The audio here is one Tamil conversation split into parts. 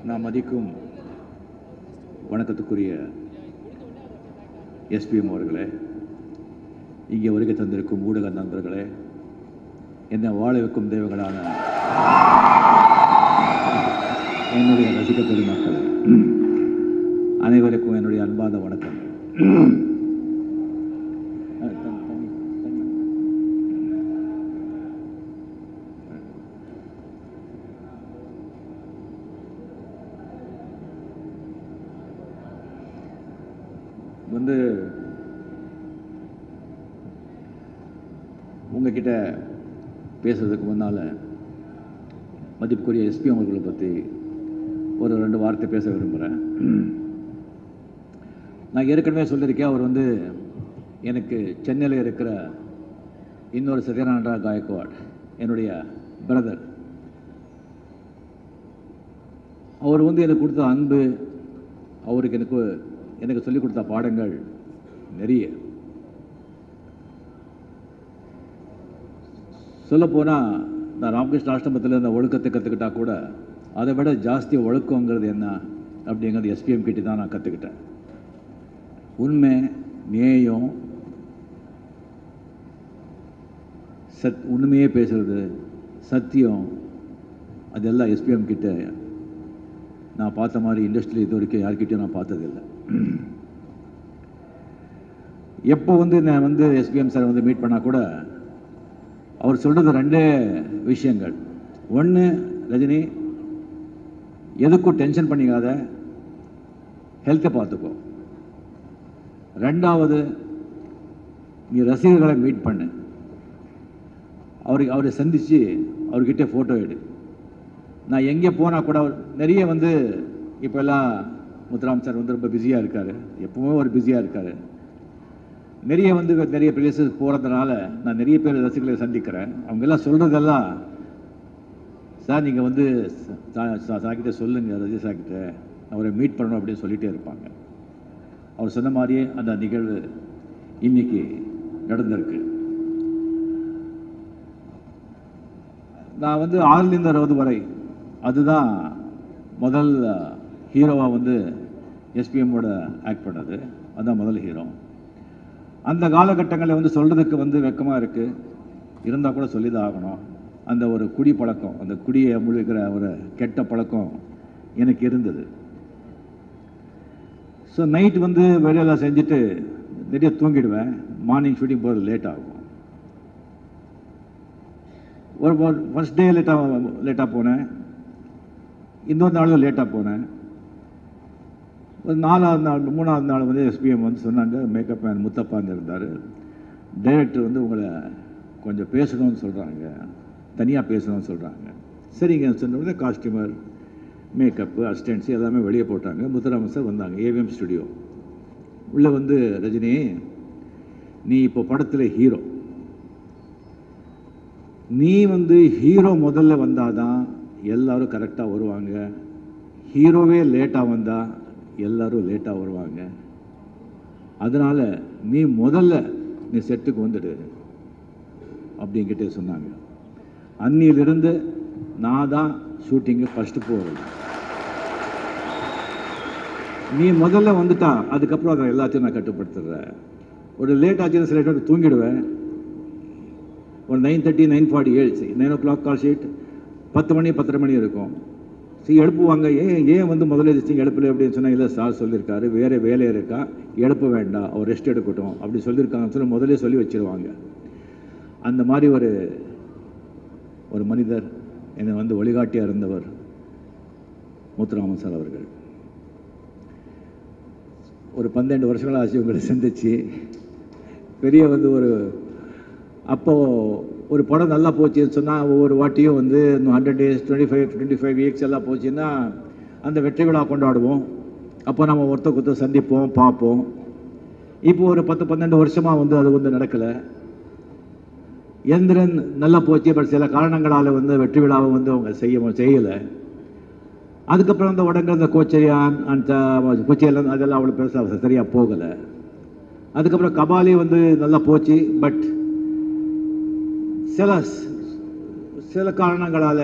நான் மதிக்கும் வணக்கத்துக்குரிய எஸ்பிஎம் அவர்களே, இங்கே வருகை தந்திருக்கும் ஊடக நண்பர்களே, என்னை வாழ வைக்கும் தெய்வங்களான என்னுடைய ரசிக பெருமக்களே, அனைவருக்கும் என்னுடைய அன்பான வணக்கம். உங்ககிட்ட பேசுறதுக்கு முன்னால் மதிப்புக்குரிய எஸ்பி அவர்களை பற்றி ஒரு 2 வார்த்தை பேச விரும்புகிறேன். நான் ஏற்கனவே சொல்லியிருக்கேன், அவர் எனக்கு சென்னையில் இருக்கிற இன்னொரு சத்யநாராயண காயக்வாட் என்னுடைய பிரதர். அவர் எனக்கு கொடுத்த அன்பு, அவருக்கு எனக்கு சொல்லிக் கொடுத்த பாடங்கள் நிறைய. சொல்லப்போனால் நான் ராமகிருஷ்ண ஆசிரமத்தில் இந்த ஒழுக்கத்தை கற்றுக்கிட்டா கூட அதை விட ஜாஸ்தி ஒழுக்கங்கிறது என்ன அப்படிங்கிறது எஸ்பிஎம் கிட்ட தான் நான் கற்றுக்கிட்டேன். உண்மை, நேயம், உண்மையே பேசுறது, சத்தியம், அதெல்லாம் எஸ்பிஎம் கிட்ட நான் பார்த்த மாதிரி இண்டஸ்ட்ரியில் இது வரைக்கும் யார்கிட்டையும் நான் பார்த்ததில்லை. எப்போ நான் எஸ்பிஎம் சார் மீட் பண்ணால் கூட அவர் சொல்கிறது 2 விஷயங்கள். ஒன்று, ரஜினி எதுக்கும் டென்ஷன் பண்ணிக்காத, ஹெல்த்தை பார்த்துக்கோ. 2வது, நீ ரசிகர்களை மீட் பண்ணு, அவரை சந்தித்து அவர்கிட்ட ஃபோட்டோ எடு. நான் எங்கே போனால் கூட நிறைய இப்போல்லாம் முத்துராம் சார் ரொம்ப பிஸியாக இருக்கார், எப்பவுமே ஒரு பிஸியாக இருக்கார். நிறைய நிறைய பிளேஸஸ் போகிறதுனால நான் நிறைய பேர் ரசிகர்களை சந்திக்கிறேன். அவங்கெல்லாம் சொல்கிறதெல்லாம், சார் நீங்கள் சாக்கிட்ட சொல்லுங்கள், ரஜி சாக்கிட்ட அவரை மீட் பண்ணணும் அப்படின்னு சொல்லிகிட்டே இருப்பாங்க. அவர் சொன்ன மாதிரியே அந்த நிகழ்வு இன்னைக்கு நடந்திருக்கு. நான் 6லேருந்து 60 வரை அதுதான் முதல் ஹீரோவாக எஸ்பிஎம்மோட ஆக்ட் பண்ணது. அதுதான் முதல் ஹீரோ. அந்த காலகட்டங்களில் சொல்கிறதுக்கு வெக்கமாக இருக்குது, இருந்தால் கூட சொல்லி தான் ஆகணும். அந்த ஒரு குடி பழக்கம், அந்த குடியை முழுகிற ஒரு கெட்ட பழக்கம் எனக்கு இருந்தது. ஸோ நைட் வேலையெல்லாம் செஞ்சுட்டு நிறைய தூங்கிடுவேன். மார்னிங் ஷூட்டிங் போகிறது லேட் ஆகும். ஒரு ஃபர்ஸ்ட் டே லேட்டாக போனேன், இன்னொரு நாளும் லேட்டாக போனேன். ஒரு 4வது நாள் 3வது நாள் எஸ்பிஎம் சொன்னாங்க, மேக்கப் மேன் முத்தப்பான்னு இருந்தார். டைரக்டர் உங்களை கொஞ்சம் பேசணும்னு சொல்கிறாங்க, தனியாக பேசணும்னு சொல்கிறாங்க. சரிங்க சொன்ன காஸ்டியூமர், மேக்கப்பு, அசிஸ்டன்ட்ஸு எல்லாமே வெளியே போட்டாங்க. முத்துராமன் சார் வந்தாங்க, ஏவிஎம் ஸ்டுடியோ உள்ளே. ரஜினி, நீ இப்போ படத்தில் ஹீரோ, நீ ஹீரோ முதல்ல வந்தால் தான் எல்லோரும் கரெக்டாக வருவாங்க. ஹீரோவே லேட்டாக வந்தால் எல்லோரும் லேட்டாக வருவாங்க. அதனால் நீ முதல்ல நீ செட்டுக்கு வந்துடு அப்படிங்கிட்டே சொன்னாங்க. அன்னியிலிருந்து நான் தான் ஷூட்டிங்கு ஃபஸ்ட்டு போகிறது. நீ முதல்ல வந்துட்டா அதுக்கப்புறம் அதை எல்லாத்தையும் நான் கட்டுப்படுத்துடுறேன். ஒரு லேட் ஆச்சுன்னா சில டைம் தூங்கிடுவேன். ஒரு 9:30 9:47 9 o'clock கால் ஷீட், 10 மணி 10:30 மணி இருக்கும். சரி எழுப்புவாங்க, ஏன் முதல்ல எழுதிச்சிங்க எழுப்பலை அப்படின்னு சொன்னால், இல்லை சார் சொல்லியிருக்காரு, வேறு வேலை இருக்கா, எழுப்ப வேண்டாம், அவர் ரெஸ்ட் எடுக்கட்டும் அப்படி சொல்லியிருக்காங்கன்னு சொல்லி முதலே சொல்லி வச்சுருவாங்க. அந்த மாதிரி ஒரு மனிதர் என்னை வழிகாட்டியாக இருந்தவர் முத்துராமன் சார் அவர்கள். ஒரு 12 வருஷங்களாக ஆச்சு உங்களை சந்திச்சு. பெரிய அப்போது ஒரு படம் நல்லா போச்சுன்னு சொன்னால் ஒவ்வொரு வாட்டியும் 100 days 25 weeks எல்லாம் போச்சுன்னா அந்த வெற்றி விழா கொண்டாடுவோம். அப்போ நம்ம ஒருத்தர் சந்திப்போம், பார்ப்போம். இப்போ ஒரு 10-12 வருஷமாக அது நடக்கலை. எந்திரன் நல்லா போச்சு, பட் சில காரணங்களால் வெற்றி விழாவை அவங்க செய்யலை. அதுக்கப்புறம் உடனே கோச்சரியான் அந்த கொச்சியெல்லாம் அதெல்லாம் அவ்வளோ பெருசாக சரியாக போகலை. அதுக்கப்புறம் கபாலி நல்லா போச்சு, பட் சில காரணங்களால்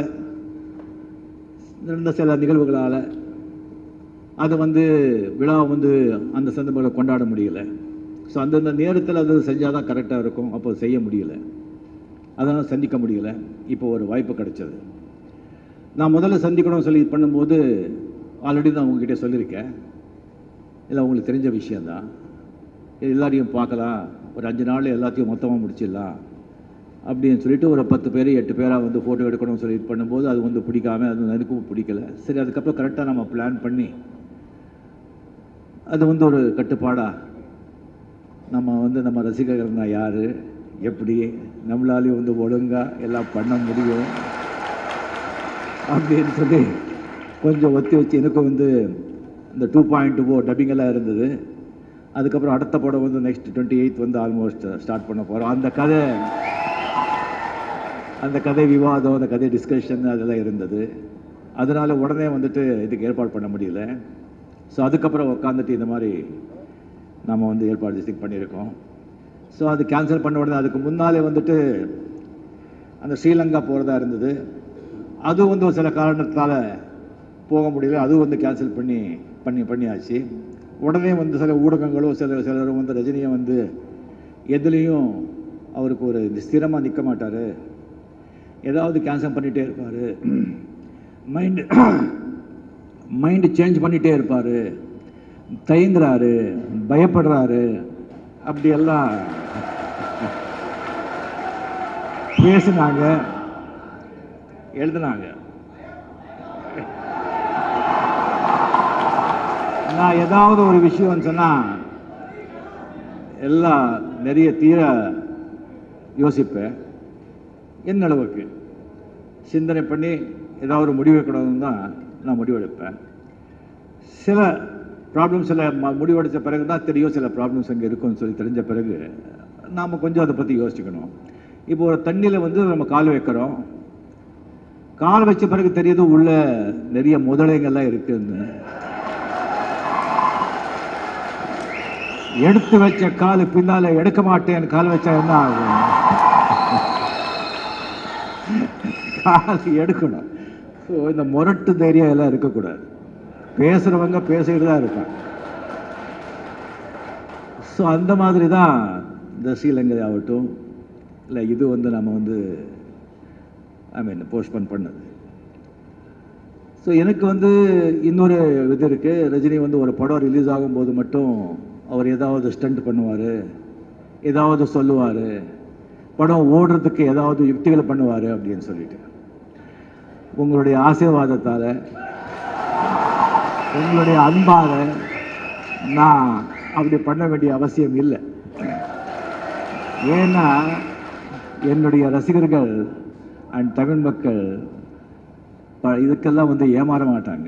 நடந்த சில நிகழ்வுகளால் அதை வந்து விழாவை வந்து அந்த சந்தர்ப்பத்தில் கொண்டாட முடியலை. ஸோ அந்தந்த நேரத்தில் அது செஞ்சால் தான் கரெக்டாக இருக்கும். அப்போ செய்ய முடியலை, அதனால் சந்திக்க முடியலை. இப்போ ஒரு வாய்ப்பு கிடைச்சது. நான் முதல்ல சந்திக்கணும்னு சொல்லி பண்ணும்போது ஆல்ரெடி நான் உங்ககிட்ட சொல்லியிருக்கேன், இல்லை உங்களுக்கு தெரிஞ்ச விஷயந்தான், எல்லாரையும் பார்க்கலாம், ஒரு 5 நாள் எல்லாத்தையும் மொத்தமாக முடிச்சிடலாம் அப்படின்னு சொல்லிட்டு ஒரு 10 பேர் 8 பேராக வந்து ஃபோட்டோ எடுக்கணும்னு சொல்லி பண்ணும்போது அது வந்து பிடிக்காம, அது எனக்கும் பிடிக்கல. சரி, அதுக்கப்புறம் கரெக்டாக நம்ம பிளான் பண்ணி அது வந்து ஒரு கட்டுப்பாடாக நம்ம வந்து நம்ம ரசிகர்கள்னா யார், எப்படி நம்மளாலேயும் வந்து ஒழுங்காக எல்லாம் பண்ண முடியும் அப்படின்னு சொல்லி கொஞ்சம் ஒத்தி வச்சு எனக்கும் வந்து இந்த 2.0 டப்பிங்கெல்லாம் இருந்தது. அதுக்கப்புறம் அடுத்த படம் வந்து நெக்ஸ்ட் 28th வந்து ஆல்மோஸ்ட் ஸ்டார்ட் பண்ண போகிறோம். அந்த கதை விவாதம், அந்த கதை டிஸ்கஷன் அதெல்லாம் இருந்தது. அதனால் உடனே வந்துட்டு இதுக்கு ஏற்பாடு பண்ண முடியல. ஸோ அதுக்கப்புறம் உட்காந்துட்டு இந்த மாதிரி நம்ம வந்து ஏற்பாடு பண்ணியிருக்கோம். ஸோ அது கேன்சல் பண்ண உடனே அதுக்கு முன்னாலே வந்துட்டு அந்த ஸ்ரீலங்கா போகிறதா இருந்தது. அது வந்து ஒரு சில காரணத்தால் போக முடியல. அதுவும் வந்து கேன்சல் பண்ணியாச்சு. உடனே வந்து சில ஊடகங்களும் சிலரும் வந்து ரஜினியை வந்து எதுலேயும் அவருக்கு ஒரு ஸ்திரமாக நிற்க மாட்டார், ஏதாவது கேன்சல் பண்ணிகிட்டே இருப்பார், மைண்டு சேஞ்ச் பண்ணிகிட்டே இருப்பார், தயங்குறாரு, பயப்படுறாரு, அப்படியெல்லாம் பேசினாங்க, எழுதினாங்க. நான் ஏதாவது ஒரு விஷயம் சொன்னால் எல்லாம் நிறைய தீர யோசிப்பேன். என் அளவுக்கு சிந்தனை பண்ணி ஏதாவது ஒரு முடிவு எடுக்கணும்னு தான் நான் முடிவெடுப்பேன். சில ப்ராப்ளம்ஸ் எல்லாம் முடிவெடுத்த பிறகு தான் தெரியும் சில ப்ராப்ளம்ஸ் அங்கே இருக்குன்னு சொல்லி தெரிஞ்ச பிறகு நாம் கொஞ்சம் அதை பற்றி யோசிக்கணும். இப்போ ஒரு தண்ணியில் வந்து நம்ம கால் வைக்கிறோம், கால் வச்ச பிறகு தெரியுது உள்ள நிறைய முதலைகள்லாம் இருக்குன்னு. எடுத்து வச்ச கால் பின்னால எடுக்க மாட்டேன் கால் வச்சா என்ன ஆகும்? கால் எடுக்கணும். ஸோ இந்த முரட்டு தைரியம் எல்லாம் இருக்கக்கூடாது. பேசுறவங்க பேசிட்டு தான் இருப்பாங்க. ஸோ அந்த மாதிரி தான் இந்த ஸ்ரீலங்கை ஆகட்டும், இல்லை இது வந்து நம்ம வந்து போஸ்ட்போன் பண்ணது. ஸோ எனக்கு வந்து இன்னொரு இது இருக்குது. ரஜினி வந்து ஒரு படம் ரிலீஸ் ஆகும்போது மட்டும் அவர் ஏதாவது ஸ்டண்ட் பண்ணுவார், ஏதாவது சொல்லுவார், படம் ஓடுறதுக்கு ஏதாவது யுக்திகளை பண்ணுவார் அப்படின்னு சொல்லிட்டு. உங்களுடைய ஆசீர்வாதத்தால், உங்களுடைய அன்பால் நான் அப்படி பண்ண வேண்டிய அவசியம் இல்லை. ஏன்னா என்னுடைய ரசிகர்கள் அண்ட் தமிழ் மக்கள் இதுக்கெல்லாம் வந்து ஏமாற மாட்டாங்க.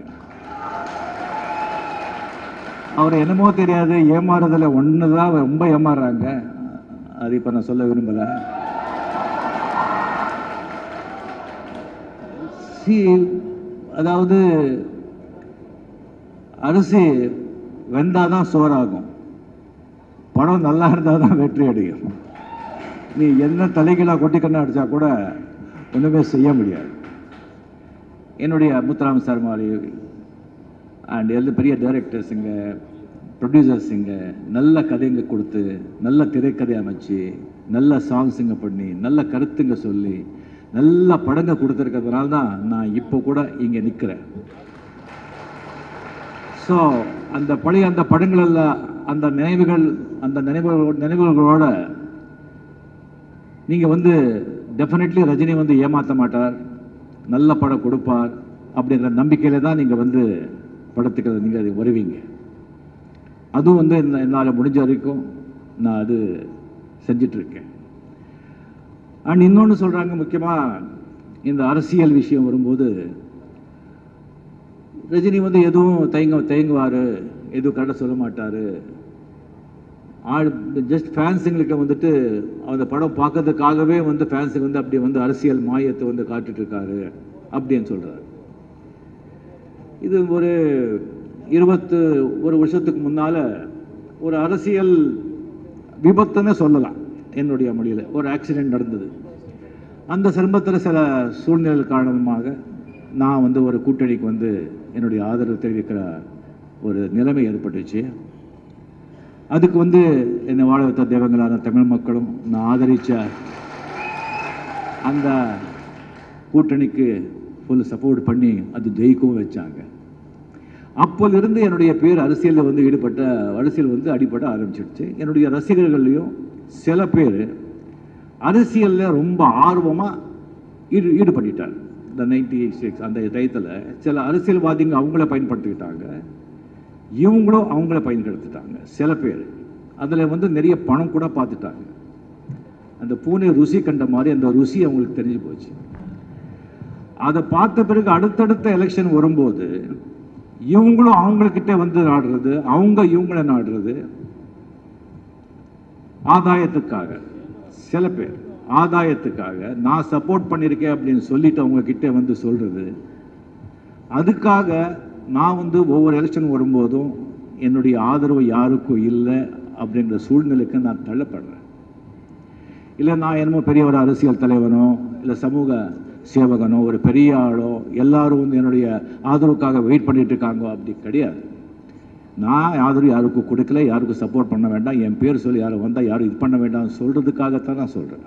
அவர் என்னமோ தெரியாது, ஏமாறுறதுல ஒன்று தான் ரொம்ப ஏமாறுறாங்க. அது இப்போ நான் சொல்ல விரும்பலை. அதாவது அரிசி வெந்தாதான் சோறாகும், படம் நல்லா இருந்தால் தான் வெற்றி அடையும். நீ என்ன தலைகளாக கொட்டிக்கண்ணா அடித்தா கூட ஒன்றுமே செய்ய முடியாது. என்னுடைய முத்துராம சார் மாதிரி அண்ட் எல்லா பெரிய டைரக்டர்ஸுங்க, ப்ரொடியூசர்ஸுங்க நல்ல கதைங்க கொடுத்து, நல்ல திரைக்கதை அமைச்சு, நல்ல சாங்ஸுங்க பண்ணி, நல்ல கருத்துங்க சொல்லி, நல்ல படங்க கொடுத்துருக்கிறதுனால தான் நான் இப்போ கூட இங்கே நிற்கிறேன். ஸோ அந்த பழைய அந்த படங்களில் அந்த நினைவுகளோட நீங்கள் வந்து டெஃபினெட்லி ரஜினி வந்து ஏமாற்ற மாட்டார், நல்ல படம் கொடுப்பார் அப்படிங்கிற நம்பிக்கையில தான் நீங்கள் வந்து படத்துக்கு நீங்கள் வருவீங்க. அதுவும் வந்து என்னால் முடிஞ்ச வரைக்கும் நான் அது செஞ்சிட்ருக்கேன். அண்ட் இன்னொன்று சொல்கிறாங்க, முக்கியமாக இந்த அரசியல் விஷயம் வரும்போது ரஜினி வந்து எதுவும் தயங்குவார், எதுவும் கரெக்டாக சொல்ல மாட்டார். ஜஸ்ட் ஃபேன்ஸுங்களுக்கு வந்துட்டு அந்த படம் பார்க்கறதுக்காகவே வந்து ஃபேன்ஸுக்கு வந்து அப்படி வந்து அரசியல் மாயத்தை வந்து காட்டுட்ருக்காரு அப்படின்னு சொல்கிறார். இது ஒரு 21 வருஷத்துக்கு முன்னால் ஒரு அரசியல் விபத்துன்னு சொல்லலாம். என்னுடைய மொழியில் ஒரு ஆக்சிடெண்ட் நடந்தது. அந்த சம்பவத்தில் சில சூழ்நிலை காரணமாக நான் வந்து ஒரு கூட்டணிக்கு வந்து என்னுடைய ஆதரவு தெரிவிக்கிற ஒரு நிலைமை ஏற்பட்டுச்சு. அதுக்கு வந்து என்னை வாழ வைத்த தெய்வங்களான தமிழ் மக்களும் நான் ஆதரித்த அந்த கூட்டணிக்கு ஃபுல் சப்போர்ட் பண்ணி அது ஜெயிக்கவும் வச்சாங்க. அப்போலிருந்து என்னுடைய பேர் அரசியலில் வந்து அரசியல் வந்து அடிபட ஆரம்பிச்சிடுச்சு. என்னுடைய ரசிகர்கள்லையும் சில பேர் அரசியலில் ரொம்ப ஆர்வமாக ஈடுபட்டார். இந்த 96 அந்த டயத்தில் சில அரசியல்வாதிங்க அவங்கள பயன்படுத்திக்கிட்டாங்க, இவங்களும் அவங்கள பயன்படுத்திட்டாங்க. சில பேர் அதில் வந்து நிறைய பணம் கூட பார்த்துட்டாங்க. அந்த பூனை ருசி கண்ட மாதிரி அந்த ருசி அவங்களுக்கு தெரிஞ்சு போச்சு. அதை பார்த்த பிறகு அடுத்தடுத்த எலெக்ஷன் வரும்போது இவங்களும் அவங்கக்கிட்ட வந்து நாடுறது, அவங்க இவங்கள நாடுறது ஆதாயத்துக்காக. சில பேர் ஆதாயத்துக்காக நான் சப்போர்ட் பண்ணியிருக்கேன் அப்படின்னு சொல்லிட்டு அவங்க கிட்டே வந்து சொல்கிறது. அதுக்காக நான் வந்து ஒவ்வொரு எலெக்ஷன் வரும்போதும் என்னுடைய ஆதரவு யாருக்கும் இல்லை அப்படின்ற சூழ்நிலைக்கு நான் தள்ளப்படுறேன். இல்லை நான் என்னமோ பெரிய ஒரு அரசியல் தலைவனோ இல்லை சமூக சேவகனோ ஒரு பெரிய ஆளோ எல்லாரும் வந்து என்னுடைய ஆதரவுக்காக வெயிட் பண்ணிட்டு இருக்காங்க, அப்படி கிடையாது. நான் ஆதரவு யாருக்கும் கொடுக்கல, யாருக்கும் சப்போர்ட் பண்ண வேண்டாம், என் பேர் சொல்லி யாரும் வந்தால் யாரும் இது பண்ண வேண்டாம்னு சொல்கிறதுக்காகத்தான் நான் சொல்கிறேன்.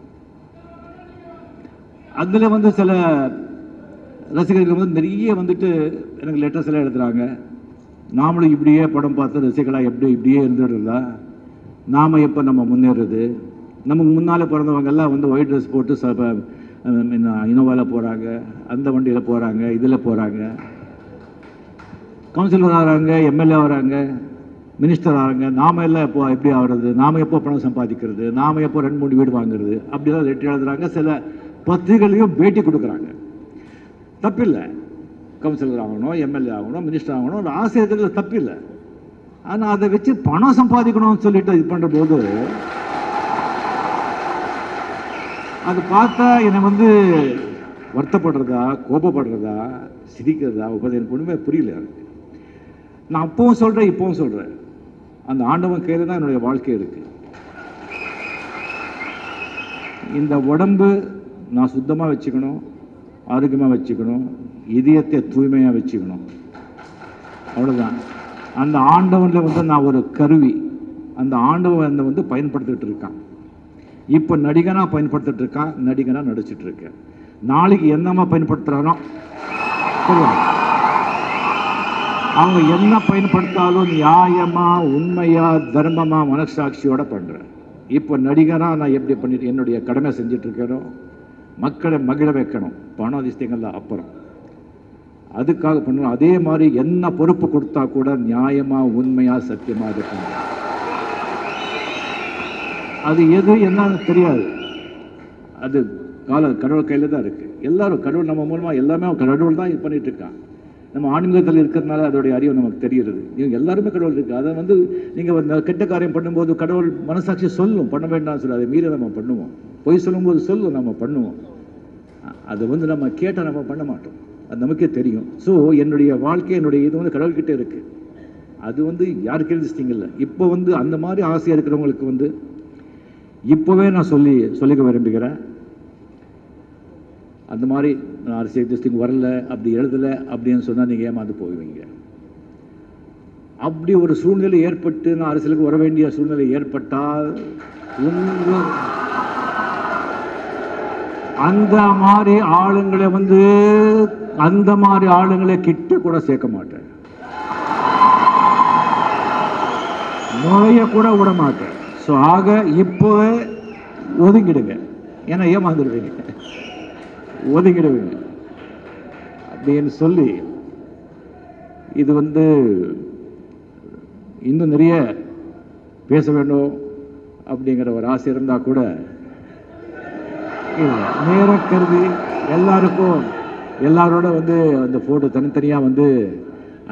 அதில் வந்து சில ரசிகர்கள் வந்து நிறைய வந்துட்டு எனக்கு லெட்டர்ஸ் எல்லாம் எழுதுகிறாங்க. நாமளும் இப்படியே படம் பார்த்து ரசிகர்களாக இப்படியே இருந்துடுறதா, நாம் எப்போ நம்ம முன்னேறது, நமக்கு முன்னால் பிறந்தவங்க எல்லாம் வந்து ஒயிட் ட்ரெஸ் போட்டு இனோவாவில் போகிறாங்க, அந்த வண்டியில் போகிறாங்க, இதில் போகிறாங்க, கவுன்சிலர் ஆகிறாங்க, எம்எல்ஏ ஆகிறாங்க, மினிஸ்டர் ஆகிறாங்க. நாம் எல்லாம் எப்போ எப்படி ஆகிறது, நாம் எப்போ பணம் சம்பாதிக்கிறது, நாம் எப்போ 2-3 வீடு வாங்குறது, அப்படிலாம் லெட்டர் எழுதுகிறாங்க. சில பத்திரிகைகளையும் பேட்டி கொடுக்குறாங்க. தப்பில்லை, கவுன்சிலர் ஆகணும், எம்எல்ஏ ஆகணும், மினிஸ்டர் ஆகணும், ஒரு ஆசை இருக்கிறது தப்பில்லை. ஆனால் அதை வச்சு பணம் சம்பாதிக்கணும்னு சொல்லிட்டு இது பண்ணுற போது அது பார்த்தா என்னை வந்து வருத்தப்படுறதா, கோபப்படுறதா, சிரிக்கிறதா, எனக்கு ஒன்றுமே புரியல. எனக்கு நான் அப்பவும் சொல்கிறேன், இப்பவும் சொல்கிறேன், அந்த ஆண்டவன் கையில் தான் என்னுடைய வாழ்க்கை இருக்குது. இந்த உடம்பு நான் சுத்தமாக வச்சுக்கணும், ஆரோக்கியமாக வச்சுக்கணும், இதயத்தை தூய்மையாக வச்சுக்கணும், அவ்வளோதான். அந்த ஆண்டவனில் வந்து நான் ஒரு கருவி, அந்த ஆண்டவன் வந்து பயன்படுத்திகிட்டு இருக்கான். இப்போ நடிகனாக பயன்படுத்திட்டு இருக்கான், நடிகனாக நடிச்சிட்டு இருக்கேன். நாளைக்கு என்னமா பயன்படுத்துகிறானோ அவங்க என்ன பயன்படுத்தாலும் நியாயமாக, உண்மையாக, தர்மமாக, மனசாட்சியோட பண்ணுறேன். இப்போ நடிகனாக நான் எப்படி பண்ணிட்டு என்னுடைய கடமை செஞ்சிட்ருக்கேனோ, மக்களை மகிழ வைக்கணும், பணம் அதிசயங்கள்லாம் அப்புறம் அதுக்காக பண்ணணும். அதே மாதிரி என்ன பொறுப்பு கொடுத்தா கூட நியாயமாக, உண்மையாக, சத்தியமாக இருக்கணும். அது எது என்னன்னு தெரியாது, அது கடவுள் கையில் தான் இருக்குது. எல்லாரும் கடவுள் நம்ம மூலமாக எல்லாமே கடவுள் தான் இது பண்ணிட்டு இருக்கான். நம்ம ஆன்மீகத்தில் இருக்கிறதுனால அதோடைய அறிவு நமக்கு தெரிகிறது. நீங்கள் எல்லாருமே கடவுள் இருக்குது. அதை வந்து நீங்கள் கெட்ட காரியம் பண்ணும்போது கடவுள் மனசாட்சி சொல்லும், பண்ண வேண்டாம்னு சொல்லி அதை மீறி நம்ம பண்ணுவோம். பொய் சொல்லும்போது சொல்லும், நம்ம பண்ணுவோம். அதை வந்து நம்ம கேட்டால் நம்ம பண்ண மாட்டோம், அது நமக்கே தெரியும். ஸோ என்னுடைய வாழ்க்கை, என்னுடைய இது வந்து கடவுள்கிட்டே இருக்குது. அது வந்து யாருக்கு எழுதிச்சிட்டிங்கல்ல. இப்போ வந்து அந்த மாதிரி ஆசையாக இருக்கிறவங்களுக்கு வந்து இப்போவே நான் சொல்லிக்க விரும்புகிறேன். அந்த மாதிரி நான் அரசியல் திஸ்டிங் வரல, அப்படி எழுதலை அப்படின்னு சொன்னால் நீங்கள் ஏமாந்து போவீங்க. அப்படி ஒரு சூழ்நிலை ஏற்பட்டு நான் அரசியலுக்கு வர வேண்டிய சூழ்நிலை ஏற்பட்டால் அந்த மாதிரி ஆளுங்களை கிட்ட கூட சேர்க்க மாட்டேன், நுழைய கூட விட மாட்டேன். ஸோ ஆக இப்போவே ஒதுங்கிடுங்க, ஏன்னா ஏமாந்துடுவீங்க, ஒதுங்கிடுவீங்க அப்படின்னு சொல்லி இது வந்து இன்னும் நிறைய பேச வேண்டும் அப்படிங்கிற ஒரு ஆசை இருந்தால் கூட நேரம் கருதி எல்லாருக்கும் எல்லாரோட வந்து அந்த ஃபோட்டோ தனித்தனியாக வந்து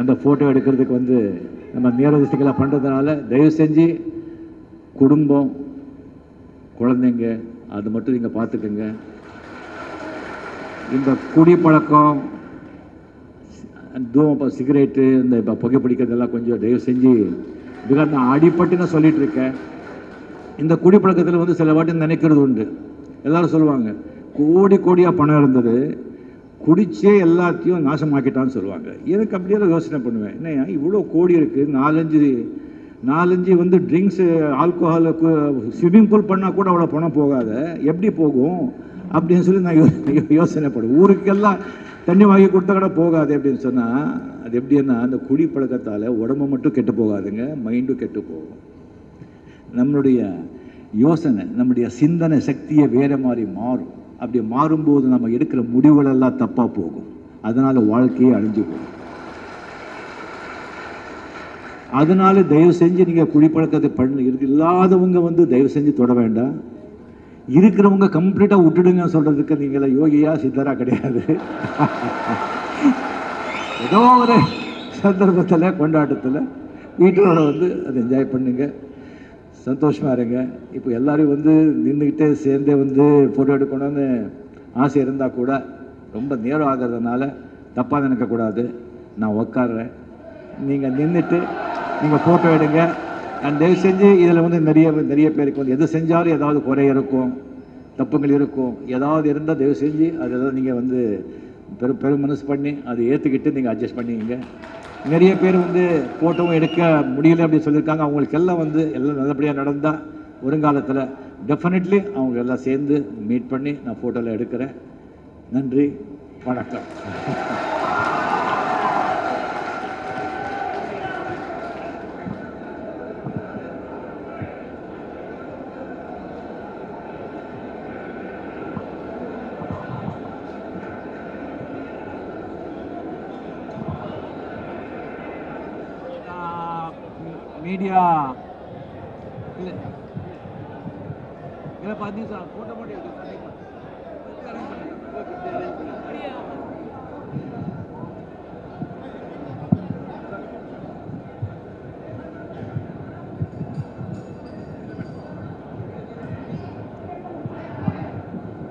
அந்த ஃபோட்டோ எடுக்கிறதுக்கு வந்து நம்ம நேரதிஷ்டிகளாக பண்ணுறதுனால தயவு செஞ்சு குடும்பம், குழந்தைங்க அது மட்டும் நீங்கள் பார்த்துக்கோங்க. இந்த குடிப்பழக்கம், தூரம், சிகரெட்டு, இந்த இப்போ புகைப்பிடிக்கிறதெல்லாம் கொஞ்சம் தயவு செஞ்சு, பிகாஸ் நான் அடிப்பட்டு நான் சொல்லிகிட்டு இருக்கேன். இந்த குடிப்பழக்கத்தில் வந்து சில வாட்டி நினைக்கிறது உண்டு. எல்லோரும் சொல்லுவாங்க கோடியாக பணம் இருந்தது, குடிச்சே எல்லாத்தையும் நாசமாக்கிட்டான்னு சொல்லுவாங்க. எனக்கு அப்படியெல்லாம் யோசனை பண்ணுவேன், என்ன இவ்வளோ கோடி இருக்குது, நாலஞ்சு வந்து ட்ரிங்க்ஸு ஆல்கோஹால் ஸ்விம்மிங் பூல் பண்ணால் கூட அவ்வளோ பணம் போகாத, எப்படி போகும் அப்படின்னு சொல்லி நான் யோசனை பண்ணுவேன். ஊருக்கெல்லாம் தண்ணி வாங்கி கொடுத்தா கூட போகாது அப்படின்னு சொன்னால் அது எப்படின்னா அந்த குடி பழக்கத்தால் உடம்பு மட்டும் கெட்டு போகாதுங்க, மைண்டும் கெட்டு போகும். நம்மளுடைய யோசனை, நம்முடைய சிந்தனை சக்தியை வேறு மாதிரி மாறும். அப்படி மாறும்போது நம்ம எடுக்கிற முடிவுகள் எல்லாம் தப்பாக போகும். அதனால் வாழ்க்கையே அழிஞ்சு போகும். அதனால தயவு செஞ்சு நீங்கள் குடிப்பழக்கத்தை இல்லாதவங்க வந்து தயவு செஞ்சு தொட வேண்டாம். இருக்கிறவங்க கம்ப்ளீட்டாக விட்டுடுங்க சொல்கிறதுக்கு நீங்கள யோகியா சித்தரா கிடையாது. ஏதோ ஒரு சந்தர்ப்பத்தில் கொண்டாட்டத்தில் வீட்டோட வந்து அதை என்ஜாய் பண்ணுங்க, சந்தோஷமாக இருங்க. இப்போ எல்லோரும் வந்து நின்றுக்கிட்டே சேர்ந்தே வந்து ஃபோட்டோ எடுக்கணும்னு ஆசை இருந்தால் கூட ரொம்ப நேரம் ஆகிறதுனால தப்பாக நினைக்கக்கூடாது. நான் உட்காடுறேன், நீங்கள் நின்றுட்டு நீங்கள் ஃபோட்டோ எடுங்க. அண்ட் தயவு செஞ்சு இதில் வந்து நிறைய பேருக்கு வந்து எது செஞ்சாலும் ஏதாவது குறை இருக்கும், தப்புங்கள் இருக்கும். ஏதாவது இருந்தால் தயவு செஞ்சு அது ஏதாவது நீங்கள் வந்து பெரும் மனசு பண்ணி அதை ஏற்றுக்கிட்டு நீங்கள் அட்ஜஸ்ட் பண்ணிங்க. நிறைய பேர் வந்து ஃபோட்டோவும் எடுக்க முடியல அப்படின்னு சொல்லியிருக்காங்க. அவங்களுக்கு எல்லாம் வந்து எல்லாம் நல்லபடியாக நடந்தால் வருங்காலத்தில் டெஃபினெட்லி அவங்க எல்லாம் சேர்ந்து மீட் பண்ணி நான் ஃபோட்டோவில் எடுக்கிறேன். நன்றி, வணக்கம். மீடியா இல்லை 10 நிமிஷம் ஃபோட்டோ மட்டும்